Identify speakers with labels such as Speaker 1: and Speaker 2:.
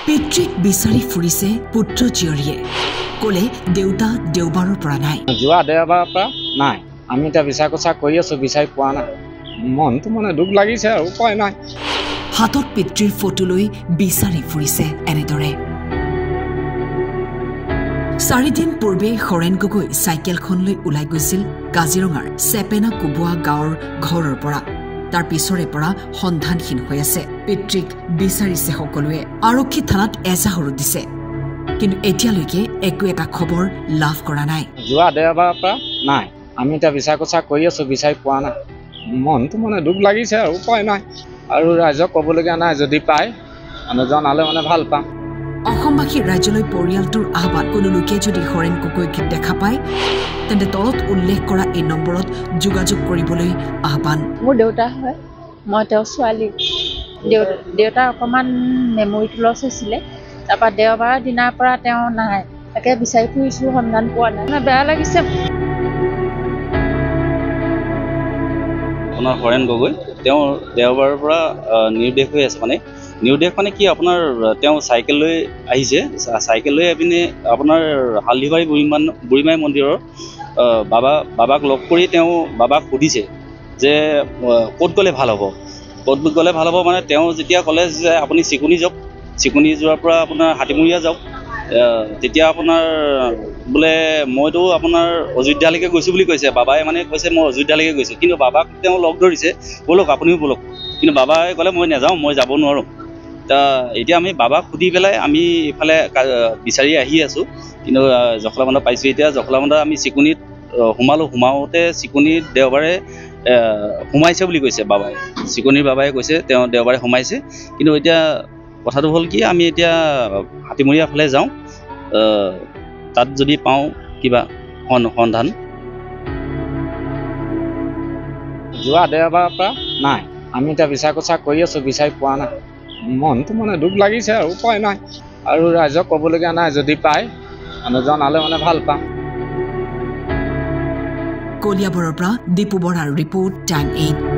Speaker 1: পিতৃক বিচাৰি ফুৰিছে পুত্ৰ জীয়ৰীয়ে ক'লে দেউতা দেওবাৰৰ পৰা নাই
Speaker 2: যোৱা দেওবাৰৰ পৰা নাই আমি এতিয়া বিচাৰ কোচা কৰি আছো বিচাৰি পোৱা নাই মনটো মানে দুখ লাগিছে আৰু উপায় নাই
Speaker 1: হাতত পিতৃৰ ফটো লৈ বিচাৰি ফুৰিছে এনেদৰে 4 দিন পূৰ্বে হৰেণ গগৈ চাইকেলখন লৈ ওলাই গৈছিল কাজিৰঙাৰ চেপেনা কুবুৱা গাঁৱৰ ঘৰৰ পৰা তাৰ পিছৰে পৰা সন্ধানহীন হৈ আছে পিতৃক বিচাৰিছে সকলোৱে আৰক্ষী থানাত এজাহাৰো দিছে কিন্তু এতিয়ালৈকে একো এটা খবৰ লাভ কৰা নাই
Speaker 2: যোৱা দেওবাৰৰ পৰা নাই আমি এতিয়া বিচাৰ কোচা কৰি আছো বিচাৰি পোৱা নাই মনটো মানে দুখ লাগিছে আৰু উপায় নাই আৰু ৰাইজক ক'বলগীয়া নাই যদি পায় জনালে মানে ভাল পাম
Speaker 1: অসমবাসী ৰাজ্যলৈ পৰিয়ালটোৰ আহ্বান কোনো লোকে যদি হৰেণ গগৈক দেখা পায় তেন্তে তলত উল্লেখ কৰা এই নম্বৰত যোগাযোগ কৰিবলৈ আহ্বান
Speaker 3: মোৰ দেউতা হয় মই তেওঁৰ ছোৱালী দেউতা অকণমান মেমৰিটো লছ হৈছিলে তাৰপৰা দেওবাৰৰ দিনাৰ পৰা তেওঁ নাই তাকে বিচাৰি ফুৰিছোঁ সন্ধান পোৱা নাই বেয়া লাগিছে
Speaker 4: আপোনাৰ হৰেণ গগৈ তেওঁ দেওবাৰৰ পৰা নিৰ্দেশ হৈ আছে নিৰ্দেশ মানে কি আপোনাৰ তেওঁ চাইকেল লৈ আহিছে চাইকেল লৈ আপুনি আপোনাৰ হালধিবাৰী বুঢ়ীমাই মন্দিৰৰ বাবাক লগ কৰি তেওঁ বাবাক সুধিছে যে ক'ত গ'লে ভাল হ'ব মানে তেওঁ যেতিয়া ক'লে যে আপুনি চিকুনি যাওক চিকুনি যোৱাৰ পৰা আপোনাৰ হাতীমূৰীয়া যাওক তেতিয়া আপোনাৰ বোলে মইতো আপোনাৰ অযোধ্যালৈকে গৈছোঁ বুলি কৈছে বাবাই মানে কৈছে মই অযোধ্যালৈকে গৈছোঁ কিন্তু বাবাক তেওঁ লগ ধৰিছে ব'লক আপুনিও ব'লক কিন্তু বাবাই ক'লে মই নাযাওঁ মই যাব নোৱাৰোঁ এতিয়া আমি বাবাক সুধি পেলাই আমি ইফালে বিচাৰি আহি আছোঁ কিন্তু জখলাবন্ধা পাইছোঁ এতিয়া জখলাবন্ধা আমি চিকুনিত সোমাওঁতে চিকুনিত দেওবাৰে সোমাইছে বুলি কৈছে বাবাই চিকুনিৰ বাবাই কৈছে তেওঁ দেওবাৰে সোমাইছে কিন্তু এতিয়া কথাটো হ'ল কি আমি এতিয়া হাতীমূৰীয়া ফালে যাওঁ তাত যদি পাওঁ কিবা সন্ধান
Speaker 2: যোৱা দেওবাৰৰ পৰা নাই আমি এতিয়া বিচাৰ কোচা কৰি আছো বিচাৰি পোৱা নাই মনটো মানে দুখ লাগিছে আৰু উপায় নাই আৰু ৰাইজক ক'বলগীয়া নাই যদি পায় জনালে মানে ভাল পাম
Speaker 1: কলিয়াবৰৰ পৰা দীপু বৰাৰ ৰিপৰ্ট টাইম 8